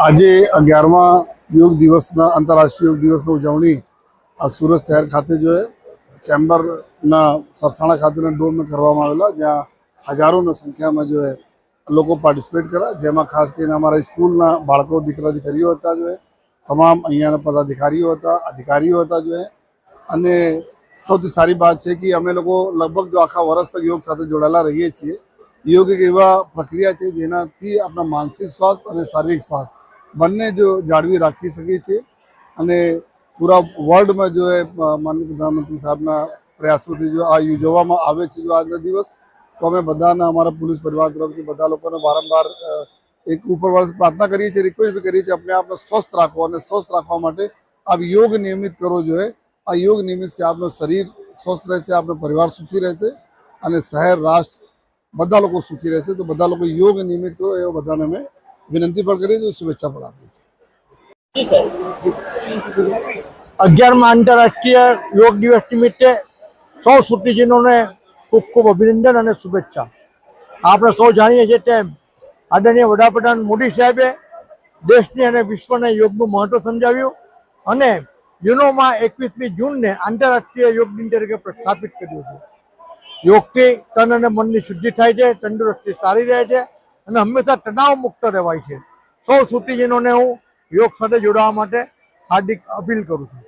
આજે 11મા યોગ દિવસના આંતરરાષ્ટ્રીય યોગ દિવસની ઉજવણી આ સુરત શહેર ખાતે જો ચેમ્બરના સરસાણા ખાતેના ડોમમાં કરવામાં આવેલા, જ્યાં હજારોની સંખ્યામાં જો લોકો પાર્ટિસિપેટ કર્યા, જેમાં ખાસ કરીને અમારા સ્કૂલના બાળકો દીકરા દીકરીઓ હતા, જો તમામ અહીંયાના પદાધિકારીઓ હતા, અધિકારીઓ હતા જો અને સૌથી સારી વાત છે કે અમે લોકો લગભગ જો આખા વર્ષ તક યોગ સાથે જોડાયેલા રહીએ છીએ। યોગ એક એવા પ્રક્રિયા છે જેનાથી આપણા માનસિક સ્વાસ્થ્ય અને શારીરિક સ્વાસ્થ્ય બંને જો જાળવી રાખી શકીએ છીએ અને પૂરા વર્લ્ડમાં જો માનનીય પ્રધાનમંત્રી સાહેબના પ્રયાસોથી જો આ યોજવામાં આવે છે જો આજનો દિવસ, તો અમે બધાના અમારા પોલીસ પરિવાર તરફથી બધા લોકોને વારંવાર એક ઉપરવાળા પ્રાર્થના કરીએ છીએ, રિક્વેસ્ટ બી કરીએ છીએ, अपने आप स्वस्थ રાખો અને સ્वस्थ રાખવા માટે આપ યોગ નિયમિત કરો જોઈએ। આ યોગ નિયમિત से આપનું શરીર સ્વસ્થ રહેશે, આપનો પરિવાર સુખી રહેશે અને શહેર રાષ્ટ્ર બધા લોકો સુખી રહેશે। તો બધા લોકો યોગ નિયમિત કરો એવો બધાને અમે વિનંતી પણ કરીએ છીએ, શુભેચ્છા પણ આપીએ છીએ। 11મા આંતરરાષ્ટ્રીય યોગ દિવસ નિમિત્તે સૌ સુધીજનોને ખૂબ ખૂબ અભિનંદન અને શુભેચ્છા। આપણે સૌ જાણીએ છીએ તેમ આદરણીય વડાપ્રધાન મોદી સાહેબે દેશને અને વિશ્વને યોગનું મહત્વ સમજાવ્યું અને યુનોમાં 21મી જૂનને આંતરરાષ્ટ્રીય યોગ દિન તરીકે પ્રસ્થાપિત કર્યું છે। યોગથી તન અને મનની શુદ્ધિ થાય છે, તંદુરસ્તી સારી રહે છે અને હંમેશા તણાવ મુક્ત રહેવાય છે। સૌ સુધીજનોને હું યોગ સાથે જોડાવા માટે હાર્દિક અપીલ કરું છું।